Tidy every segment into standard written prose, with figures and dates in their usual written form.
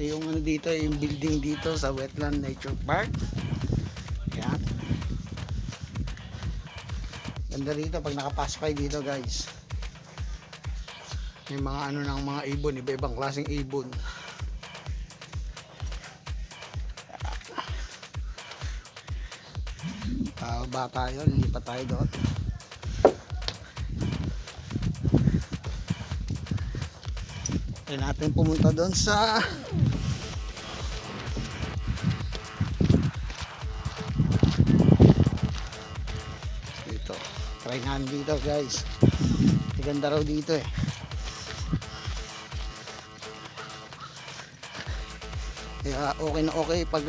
Ito yung ano dito, yung building dito sa Wetland Nature Park. Yan. Ganda rito pag nakapasok kayo dito, guys. May mga ano ng mga ibon, iba-ibang klaseng ibon. Ba tayo, lilipat tayo doon. Try natin pumunta doon sa dito. Try natin dito, guys. Ganda raw dito eh. Kaya okay na okay pag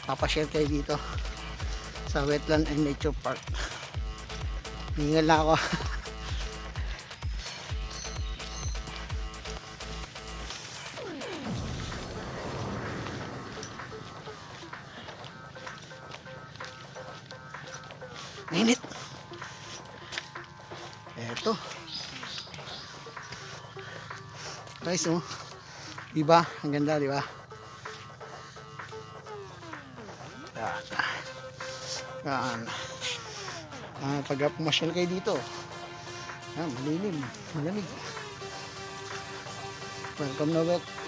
papashare kayo dito sa Wetland and Nature Park. Hingal na ako. Mainit. Eto. Guys, oh. Diba? Ang ganda, diba? Yan. Yan. Pag pumasyal kayo dito, malilim, malamig.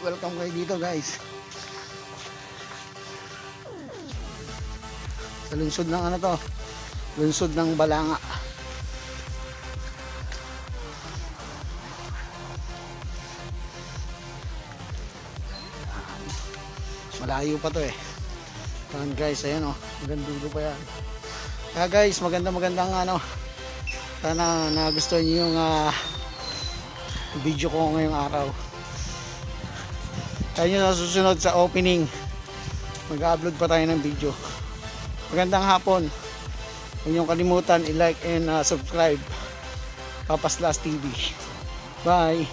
Welcome kayo dito, guys. Sa lungsod ng ano to? Lungsod ng Balanga. Malayo pa to eh. Yan guys, ayan oh. Magandang pa yan. Kaya guys, magandang ano. Sana nagustuhan niyo yung video ko ngayong araw. Kaya nyo nasusunod sa opening. Mag-upload pa tayo ng video. Magandang hapon. Huwag niyong kalimutan i-like and subscribe. Papaslas TV. Bye.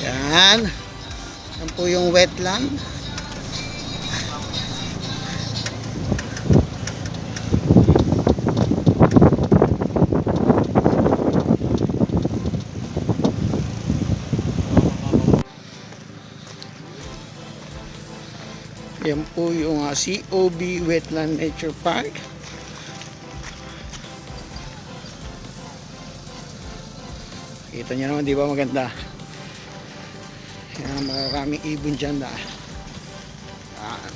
Yan. Yan po yung wetland. Yan po yung COB Wetland Nature Park. Kita nyo naman, di ba maganda? Yan, maraming ibon dyan na. Yan.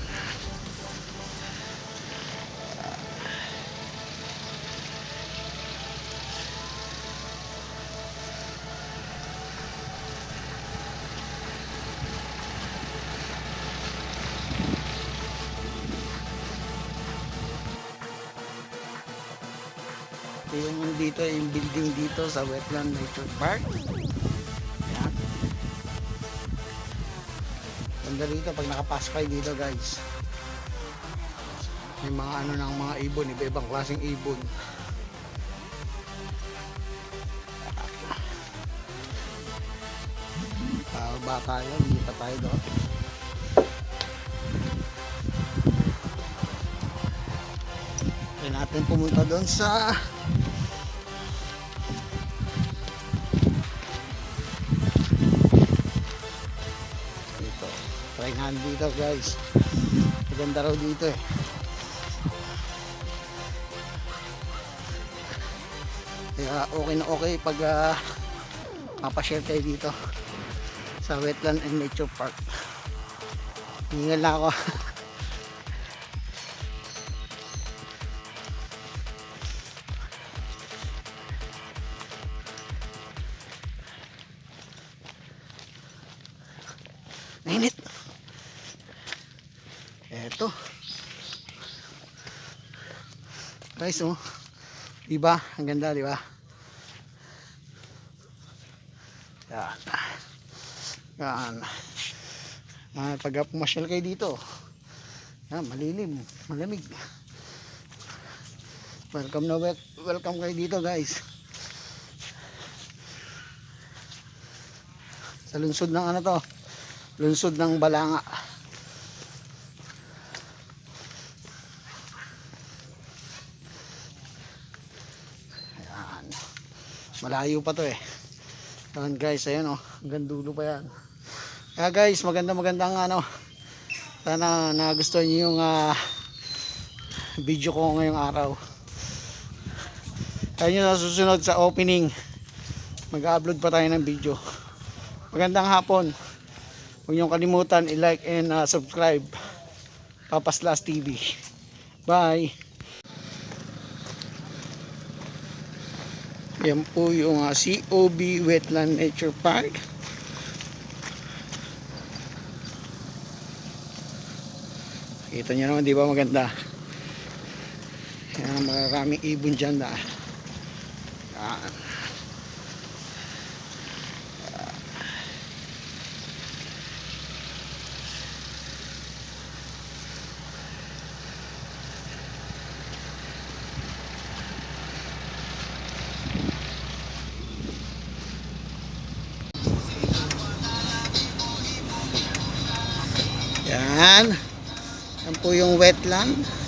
Ito yung dito, yung building dito sa Wetland Nature Park. Yan. Ganda rito pag nakapasok kayo dito, guys. May mga ano ng mga ibon, iba-ibang klaseng ibon. Ba tayo, lilipat tayo doon. Try natin pumunta doon sa dito. Try natin dito, guys. Maganda raw dito eh. Kaya okay na okay pag papashare kayo dito sa Wetland and Nature Park. Hingal na ako. Mainit. Eto. Guys, oh. Diba? Ang ganda, diba? Yan. Yan. Pag pumasyal kayo dito, malilim, malamig. Welcome kayo dito, guys. Sa lungsod ng ano to? Lungsod ng Balanga. Yan. Malayo pa to eh. Yan guys, ayun oh, hanggang dulo pa yan. Kaya guys, magandang ano, sana nagustuhan niyo yung video ko ngayong araw. Ayun yung susunod sa opening, mag-upload pa tayo ng video. Magandang hapon. Huwag niyong kalimutan i-like and subscribe Papaslas TV. Bye. Yan po yung COB Wetland Nature Park. Kita nyo naman, di ba maganda? Yan, maraming ibon dyan na. Yan. Yan po yung wetland.